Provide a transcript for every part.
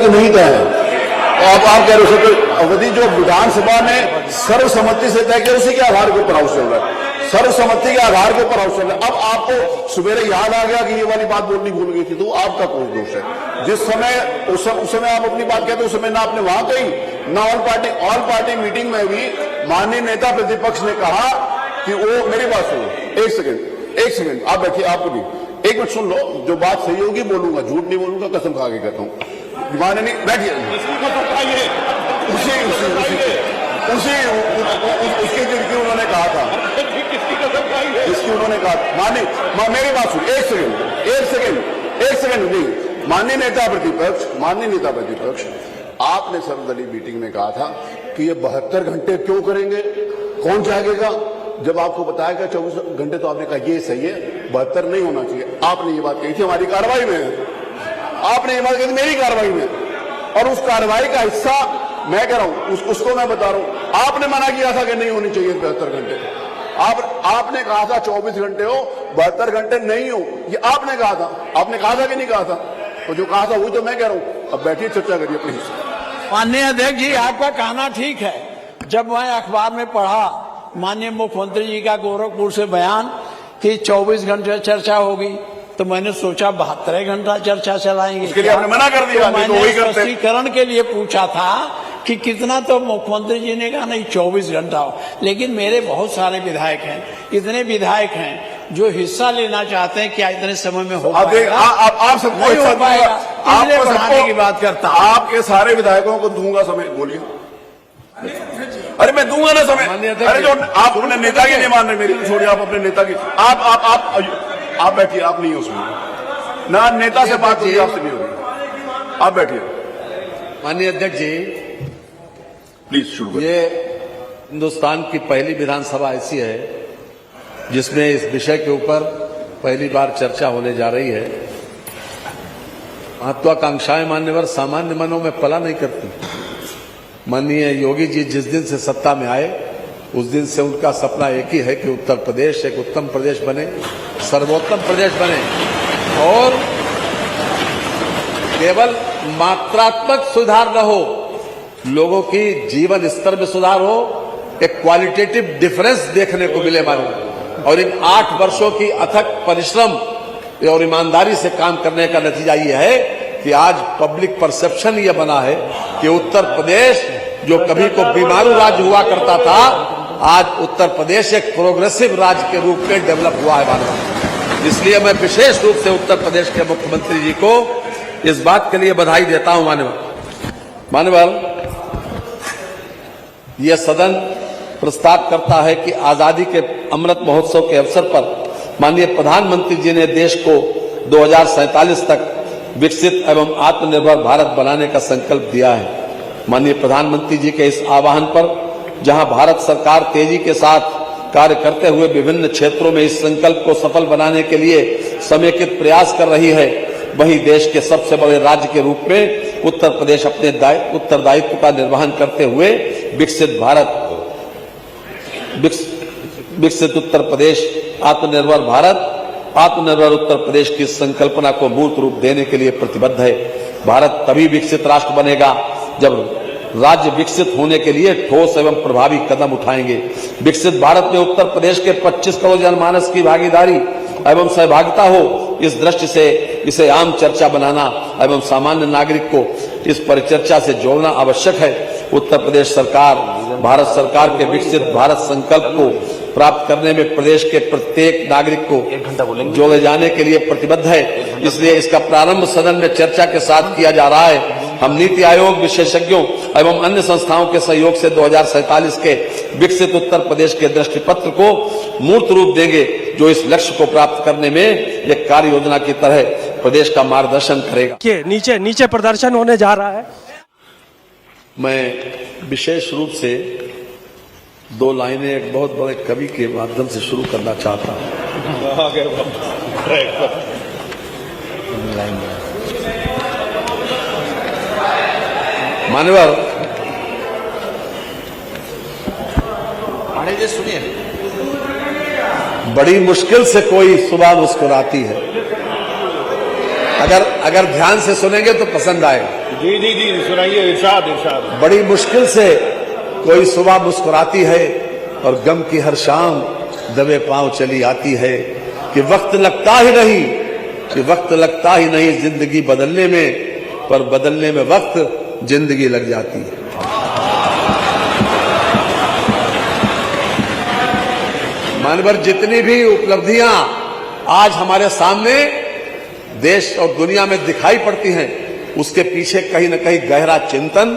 कि नहीं तय है। तो आप कह रहे हो अवधि जो विधानसभा ने सर्वसम्मति से तय किया उसी के आधार के ऊपर हाउस चल रहा है, सर्वसम्मति के आधार के ऊपर हाउस चल रहा है। अब आपको सवेरे याद आ गया कि ये वाली बात बोलनी भूल गई थी, तो आपका कोई दोष है। जिस समय उस समय आप अपनी बात कहते उस समय ना आपने वहां कही ना ऑल पार्टी मीटिंग में भी माननीय नेता प्रतिपक्ष ने कहा कि वो, मेरी बात सुनो, एक सेकंड आप बैठिए, आपको भी एक मिनट सुन लो, जो बात सही होगी बोलूंगा, झूठ नहीं बोलूंगा, कसम खा के कहता हूं। माननीय बैठिए, उसके जिनकी उन्होंने कहा था, इसकी उन्होंने कहा, मेरी बात सुन, एक सेकंड नहीं, माननीय नेता प्रतिपक्ष आपने सर्वदलीय मीटिंग में कहा था कि ये 72 घंटे क्यों करेंगे, कौन जागेगा। जब आपको बताया गया 24 घंटे तो आपने कहा ये सही है, 72 नहीं होना चाहिए। आपने ये बात कही थी हमारी कार्रवाई में, आपने ये बात कही थी मेरी कार्रवाई में, और उस कार्रवाई का हिस्सा मैं कह रहा हूं, उसको मैं बता रहा हूं। आपने मना किया था कि नहीं होनी चाहिए 72 घंटे, आपने कहा था 24 घंटे हो, 72 घंटे नहीं हो, ये आपने कहा था। आपने कहा था कि नहीं कहा था? तो जो कहा था वही तो मैं कह रहा हूं। अब बैठिए, चर्चा करिए प्लीज। माननीय अध्यक्ष जी, आपका कहना ठीक है। जब मैं अखबार में पढ़ा माननीय मुख्यमंत्री जी का गोरखपुर से बयान कि 24 घंटे चर्चा होगी, तो मैंने सोचा 72 घंटा चर्चा चलाएंगे। उसके लिए आपने मना कर दिया। तो मैंने स्पष्टीकरण के लिए पूछा था कि कितना, तो मुख्यमंत्री जी ने कहा नहीं 24 घंटा हो। लेकिन मेरे बहुत सारे विधायक हैं, इतने विधायक हैं जो हिस्सा लेना चाहते हैं, क्या इतने समय में हो पाएगा? आप सबको नहीं हो पाएगा, इसलिए बढ़ाने की बात करता हूं। आपके सारे विधायकों को दूंगा समय, बोलिए। अरे मैं दूंगा ना समय। अरे जो आप अपने नेता की नहीं मान रहे, मेरी तो छोड़िए, आप अपने नेता की, आप बैठिए, आप नहीं हो उसमें ना, नेता से बात होगी, आपसे नहीं होगी, आप बैठिए। माननीय अध्यक्ष जी, प्लीज शुरू करिए। ये हिंदुस्तान की पहली विधानसभा ऐसी है जिसमें इस विषय के ऊपर पहली बार चर्चा होने जा रही है। महत्वाकांक्षाएं मान्यवर सामान्य मनों में पला नहीं करती। माननीय योगी जी जिस दिन से सत्ता में आए उस दिन से उनका सपना एक ही है कि उत्तर प्रदेश एक उत्तम प्रदेश बने, सर्वोत्तम प्रदेश बने, और केवल मात्रात्मक सुधार न हो, लोगों की जीवन स्तर में सुधार हो, एक क्वालिटेटिव डिफरेंस देखने को मिले मानो। और इन 8 वर्षों की अथक परिश्रम और ईमानदारी से काम करने का नतीजा ये है कि आज पब्लिक परसेप्शन ये बना है कि उत्तर प्रदेश जो कभी को बीमारू राज्य हुआ करता था, आज उत्तर प्रदेश एक प्रोग्रेसिव राज्य के रूप में डेवलप हुआ है मानव। इसलिए मैं विशेष रूप से उत्तर प्रदेश के मुख्यमंत्री जी को इस बात के लिए बधाई देता हूं। मान्यवर, यह सदन प्रस्ताव करता है कि आजादी के अमृत महोत्सव के अवसर पर माननीय प्रधानमंत्री जी ने देश को 2047 तक विकसित एवं आत्मनिर्भर भारत बनाने का संकल्प दिया है। माननीय प्रधानमंत्री जी के इस आह्वान पर जहां भारत सरकार तेजी के साथ कार्य करते हुए विभिन्न क्षेत्रों में इस संकल्प को सफल बनाने के लिए समेकित प्रयास कर रही है, वहीं देश के सबसे बड़े राज्य के रूप में उत्तर प्रदेश अपने उत्तरदायित्व का निर्वहन करते हुए विकसित उत्तर प्रदेश, आत्मनिर्भर भारत, आत्मनिर्भर उत्तर प्रदेश की संकल्पना को मूर्त रूप देने के लिए प्रतिबद्ध है। भारत तभी विकसित राष्ट्र बनेगा जब राज्य विकसित होने के लिए ठोस एवं प्रभावी कदम उठाएंगे। विकसित भारत में उत्तर प्रदेश के 25 करोड़ जनमानस की भागीदारी एवं सहभागिता हो, इस दृष्टि से इसे आम चर्चा बनाना एवं सामान्य नागरिक को इस परिचर्चा से जोड़ना आवश्यक है। उत्तर प्रदेश सरकार भारत सरकार के विकसित भारत संकल्प को प्राप्त करने में प्रदेश के प्रत्येक नागरिक को जोड़े जाने के लिए प्रतिबद्ध है। इसलिए इसका प्रारंभ सदन में चर्चा के साथ किया जा रहा है। हम नीति आयोग, विशेषज्ञों एवं अन्य संस्थाओं के सहयोग से 2047 के विकसित उत्तर प्रदेश के दृष्टिपत्र को मूर्त रूप देंगे, जो इस लक्ष्य को प्राप्त करने में एक कार्य योजना की तरह प्रदेश का मार्गदर्शन करेगा। नीचे प्रदर्शन होने जा रहा है। मैं विशेष रूप से 2 लाइनें एक बहुत बड़े कवि के माध्यम से शुरू करना चाहता हूं। मान्यवर, सुनिए, बड़ी मुश्किल से कोई सुबह मुस्कुराती है। अगर ध्यान से सुनेंगे तो पसंद आएगा। जी जी जी सुनाइए, इरशाद इरशाद। बड़ी मुश्किल से कोई सुबह मुस्कुराती है और गम की हर शाम दबे पांव चली आती है कि वक्त लगता ही नहीं, कि वक्त लगता ही नहीं जिंदगी बदलने में, पर बदलने में वक्त जिंदगी लग जाती है। मानवर जितनी भी उपलब्धियां आज हमारे सामने देश और दुनिया में दिखाई पड़ती हैं, उसके पीछे कहीं न कहीं गहरा चिंतन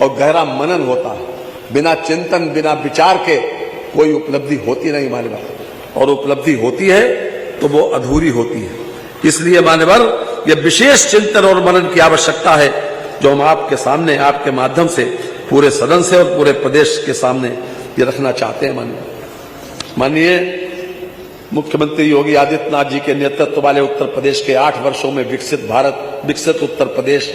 और गहरा मनन होता है। बिना चिंतन बिना विचार के कोई उपलब्धि होती नहीं मान्यवर, और उपलब्धि होती है तो वो अधूरी होती है। इसलिए मान्यवर ये विशेष चिंतन और मनन की आवश्यकता है जो हम आपके सामने आपके माध्यम से पूरे सदन से और पूरे प्रदेश के सामने ये रखना चाहते हैं। माननीय मुख्यमंत्री योगी आदित्यनाथ जी के नेतृत्व वाले उत्तर प्रदेश के 8 वर्षों में विकसित भारत, विकसित उत्तर प्रदेश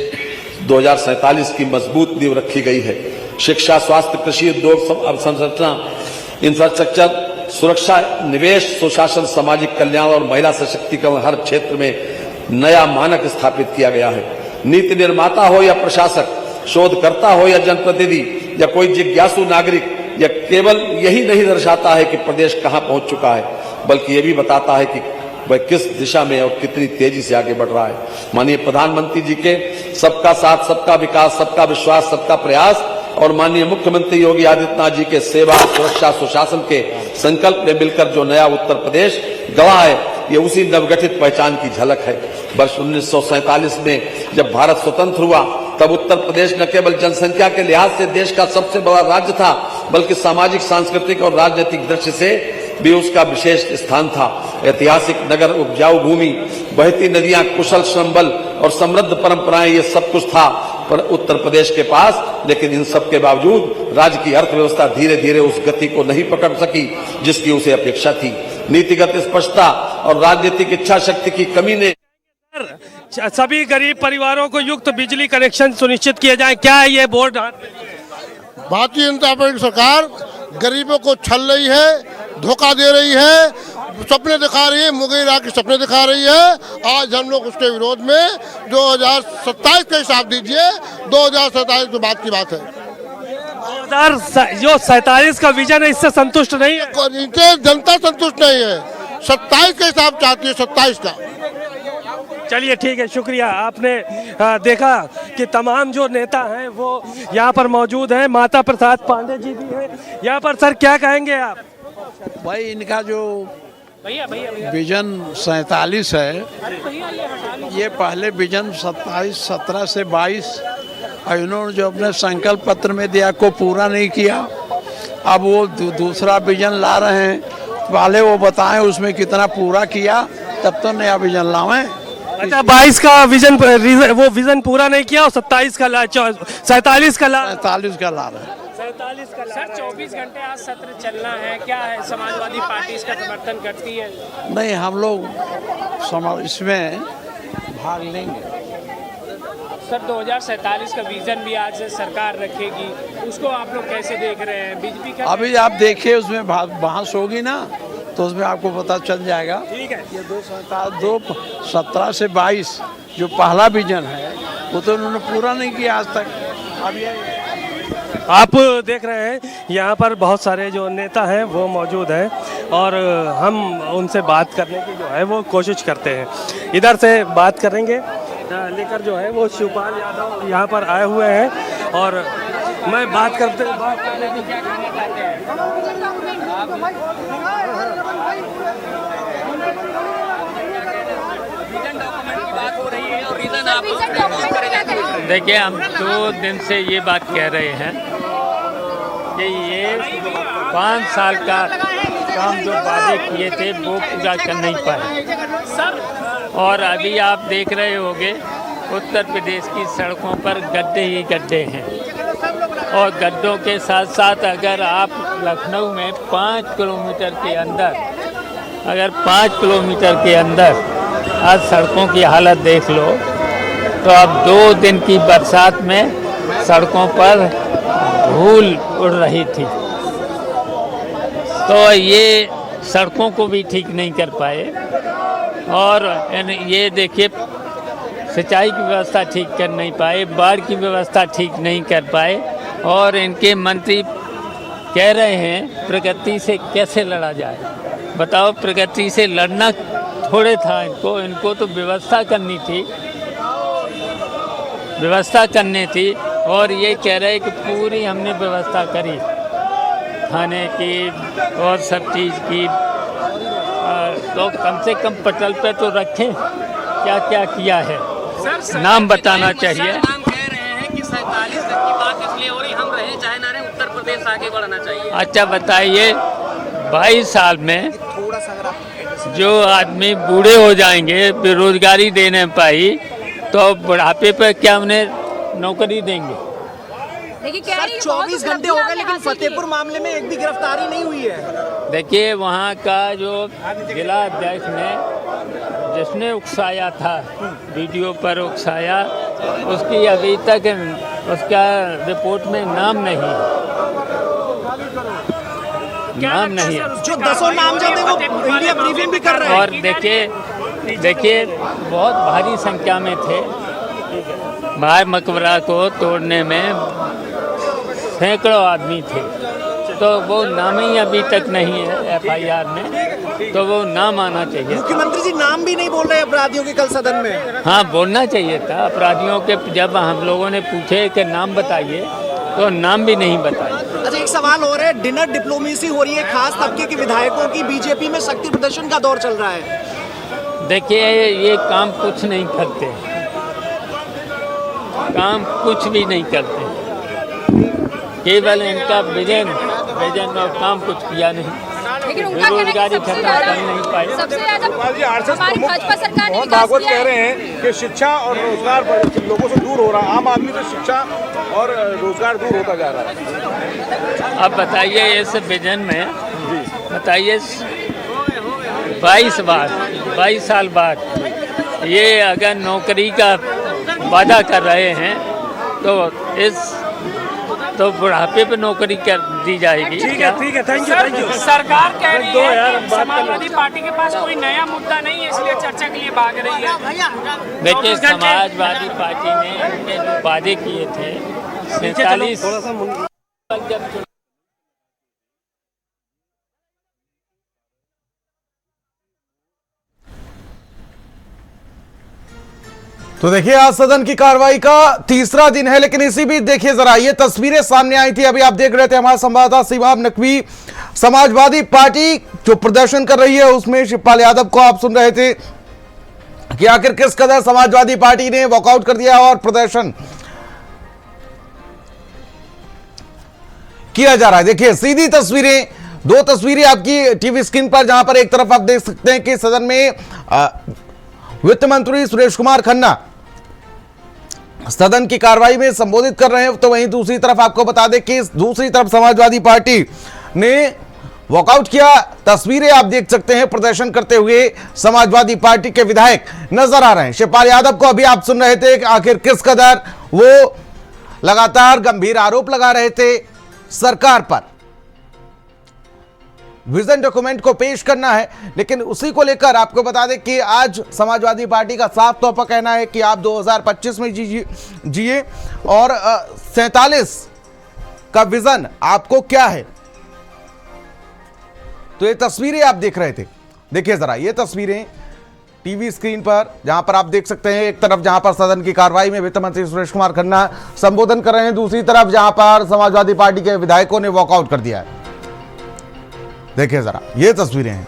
2047 की मजबूत नींव रखी गई है। शिक्षा, स्वास्थ्य, कृषि, उद्योग, अवसंरचना, इंफ्रास्ट्रक्चर, सुरक्षा, निवेश, सुशासन, सामाजिक कल्याण और महिला सशक्तिकरण, हर क्षेत्र में नया मानक स्थापित किया गया है। नीति निर्माता हो या प्रशासक, शोधकर्ता हो या जनप्रतिनिधि या कोई जिज्ञासु नागरिक, यह केवल यही नहीं दर्शाता है कि प्रदेश कहां पहुंच चुका है, बल्कि यह भी बताता है कि वह किस दिशा में और कितनी तेजी से आगे बढ़ रहा है। माननीय प्रधानमंत्री जी के सबका साथ, सबका विकास, सबका विश्वास, सबका प्रयास और माननीय मुख्यमंत्री योगी आदित्यनाथ जी के सेवा, सुरक्षा, सुशासन के संकल्प में मिलकर जो नया उत्तर प्रदेश गढ़ा है, ये उसी नवगठित पहचान की झलक है। वर्ष 1947 में जब भारत स्वतंत्र हुआ तब उत्तर प्रदेश न केवल जनसंख्या के लिहाज से देश का सबसे बड़ा राज्य था, बल्कि सामाजिक, सांस्कृतिक और राजनीतिक दृष्टि से भी उसका विशेष स्थान था। ऐतिहासिक नगर, उपजाऊ भूमि, बहती नदियां, कुशल श्रम बल और समृद्ध परंपराएं, ये सब कुछ था पर उत्तर प्रदेश के पास। लेकिन इन सब के बावजूद राज्य की अर्थव्यवस्था धीरे धीरे उस गति को नहीं पकड़ सकी जिसकी उसे अपेक्षा थी। नीतिगत स्पष्टता और राजनीतिक इच्छा शक्ति की कमी ने सभी गरीब परिवारों को युक्त बिजली कनेक्शन सुनिश्चित किए जाए, क्या है ये बोर्ड? भारतीय जनता पार्टी सरकार गरीबों को छल रही है, धोखा दे रही है, सपने दिखा रही है, मुगैरा के सपने दिखा रही है। आज हम लोग उसके विरोध में 2027 का हिसाब दीजिए, 2027 के बाद की बात है। 2047 का विजन है, इससे संतुष्ट नहीं है? इनसे जनता संतुष्ट नहीं है, 27 का हिसाब चाहती है, 27 का। चलिए ठीक है, शुक्रिया। आपने देखा कि तमाम जो नेता हैं वो यहाँ पर मौजूद हैं। माता प्रसाद पांडे जी भी हैं यहाँ पर। सर क्या कहेंगे आप? भाई इनका जो विजन 47 है, ये पहले विजन 27, 17 से 22 इन्होंने जो अपने संकल्प पत्र में दिया को पूरा नहीं किया। अब वो दूसरा विजन ला रहे हैं, पहले वो बताएं उसमें कितना पूरा किया तब तो नया विजन लावें। अच्छा, 22 का विजन वो विजन पूरा नहीं किया और 27 का 47 का ला 47 का ला रहे हैं। 47 का सर 24 घंटे आज सत्र चलना है, क्या है समाजवादी पार्टी इसका समर्थन करती है? नहीं, हम लोग इसमें भाग लेंगे। सर 2047 का विजन भी आज सरकार रखेगी, उसको आप लोग कैसे देख रहे हैं? बीजेपी का अभी आप देखिए उसमें बहस होगी ना तो उसमें आपको पता चल जाएगा। ठीक है। ये 17 से 22 जो पहला विजन है वो तो उन्होंने पूरा नहीं किया आज तक। अब ये आप देख रहे हैं यहाँ पर बहुत सारे जो नेता हैं वो मौजूद हैं और हम उनसे बात करने की जो है वो कोशिश करते हैं। इधर से बात करेंगे लेकर जो है वो शिवपाल यादव यहाँ पर आए हुए हैं और मैं बात करने की क्या कहना चाहते हैं? देखिए, हम 2 दिन से ये बात कह रहे हैं कि ये 5 साल का काम जो वादे किए थे वो पूरा कर नहीं पाए और अभी आप देख रहे होंगे उत्तर प्रदेश की सड़कों पर गड्ढे ही गड्ढे हैं और गड्ढों के साथ साथ अगर आप लखनऊ में 5 किलोमीटर के अंदर आज सड़कों की हालत देख लो तो अब 2 दिन की बरसात में सड़कों पर धूल उड़ रही थी। तो ये सड़कों को भी ठीक नहीं कर पाए और ये देखिए सिंचाई की व्यवस्था ठीक कर नहीं पाए, बाढ़ की व्यवस्था ठीक नहीं कर पाए, और इनके मंत्री कह रहे हैं प्रगति से कैसे लड़ा जाए। बताओ, प्रगति से लड़ना थोड़े था इनको तो व्यवस्था करनी थी, व्यवस्था करनी थी। और ये कह रहे कि पूरी हमने व्यवस्था करी खाने की और सब चीज़ की, तो कम से कम पटल पे तो रखें क्या क्या किया है, नाम बताना चाहिए। नाम कह रहे हैं कि 47 तक की बात इसलिए हो रही, हम रहे चाहे ना रहे, उत्तर प्रदेश आगे बढ़ना चाहिए। अच्छा बताइए, 22 साल में जो आदमी बूढ़े हो जाएंगे, बेरोजगारी देने पाई, तो बुढ़ापे पर क्या उन्हें नौकरी देंगे? देखिए, कह रही है 24 घंटे हो गए लेकिन फतेहपुर मामले में एक भी गिरफ्तारी नहीं हुई है। देखिए, वहाँ का जो जिला अध्यक्ष ने जिसने उकसाया था, वीडियो पर उकसाया, उसकी अभी तक उसका रिपोर्ट में नाम नहीं है। जो 10 नामजद है वो इंडिया ब्रीफिंग भी कर रहे हैं। और देखिए बहुत भारी संख्या में थे। बाहर मकबरा को तोड़ने में सैकड़ों आदमी थे, तो वो नाम ही अभी तक नहीं है FIR में, तो वो नाम आना चाहिए। मुख्यमंत्री जी नाम भी नहीं बोल रहे अपराधियों के कल सदन में। हाँ, बोलना चाहिए था अपराधियों के। जब हम लोगों ने पूछे कि नाम बताइए, तो नाम भी नहीं बताए। अच्छा, एक सवाल और है, डिनर डिप्लोमेसी हो रही है खास तबके के विधायकों की, बीजेपी में शक्ति प्रदर्शन का दौर चल रहा है। देखिए, ये काम कुछ नहीं करते, काम कुछ भी नहीं करते, केवल इनका विजन और काम कुछ किया नहीं। लेकिन उनका बेरोजगारी खत्म कर नहीं पाए। सबसे ज्यादा हमारी भाजपा सरकार ने मोहन विकास भागवत किया कह है। रहे हैं कि शिक्षा और रोजगार लोगों से दूर हो रहा है, आम आदमी से शिक्षा और रोजगार दूर होता जा रहा है। अब बताइए, इस विजन में बताइए 22 साल बाद ये अगर नौकरी का वादा कर रहे हैं, तो बुढ़ापे पे नौकरी कर दी जाएगी। ठीक है, थैंक यू। सरकार कह रही है कि समाजवादी पार्टी के पास कोई नया मुद्दा नहीं है, इसलिए चर्चा के लिए भाग रही है। देखिए, समाजवादी पार्टी ने जो वादे किए थे 47 जब तो देखिए, आज सदन की कार्रवाई का तीसरा दिन है, लेकिन इसी बीच देखिए जरा ये तस्वीरें सामने आई थी। अभी आप देख रहे थे, हमारे संवाददाता शिवाब नकवी समाजवादी पार्टी जो प्रदर्शन कर रही है उसमें शिवपाल यादव को आप सुन रहे थे कि आखिर किस कदर समाजवादी पार्टी ने वॉकआउट कर दिया और प्रदर्शन किया जा रहा है। देखिए सीधी तस्वीरें, 2 तस्वीरें आपकी टीवी स्क्रीन पर, जहां पर एक तरफ आप देख सकते हैं कि सदन में वित्त मंत्री सुरेश कुमार खन्ना सदन की कार्रवाई में संबोधित कर रहे हैं, तो वहीं दूसरी तरफ आपको बता दें कि दूसरी तरफ समाजवादी पार्टी ने वॉकआउट किया। तस्वीरें आप देख सकते हैं, प्रदर्शन करते हुए समाजवादी पार्टी के विधायक नजर आ रहे हैं। शिवपाल यादव को अभी आप सुन रहे थे कि आखिर किस कदर वो लगातार गंभीर आरोप लगा रहे थे सरकार पर, विजन डॉक्यूमेंट को पेश करना है। लेकिन उसी को लेकर आपको बता दें कि आज समाजवादी पार्टी का साफ तौर पर कहना है कि आप 2025 में जिए और 47 का विजन आपको क्या है। तो ये तस्वीरें आप देख रहे थे, देखिए जरा ये तस्वीरें टीवी स्क्रीन पर, जहां पर आप देख सकते हैं एक तरफ जहां पर सदन की कार्रवाई में वित्त मंत्री सुरेश कुमार खन्ना संबोधन कर रहे हैं, दूसरी तरफ जहां पर समाजवादी पार्टी के विधायकों ने वॉकआउट कर दिया है। देखिए जरा ये तस्वीरें हैं।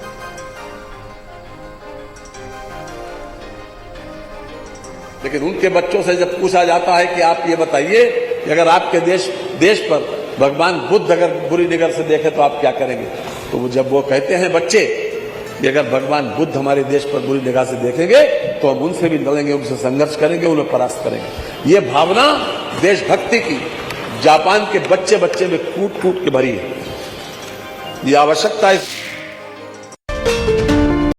लेकिन उनके बच्चों से जब पूछा जाता है कि आप ये बताइए कि अगर आपके देश पर भगवान बुद्ध अगर बुरी निगाह से देखे तो आप क्या करेंगे, तो वो जब वो कहते हैं बच्चे कि अगर भगवान बुद्ध हमारे देश पर बुरी निगाह से देखेंगे तो हम उनसे भी लड़ेंगे, उनसे संघर्ष करेंगे, उन्हें परास्त करेंगे। ये भावना देशभक्ति की जापान के बच्चे बच्चे में कूट कूट के भरी है। ये आवश्यकता है।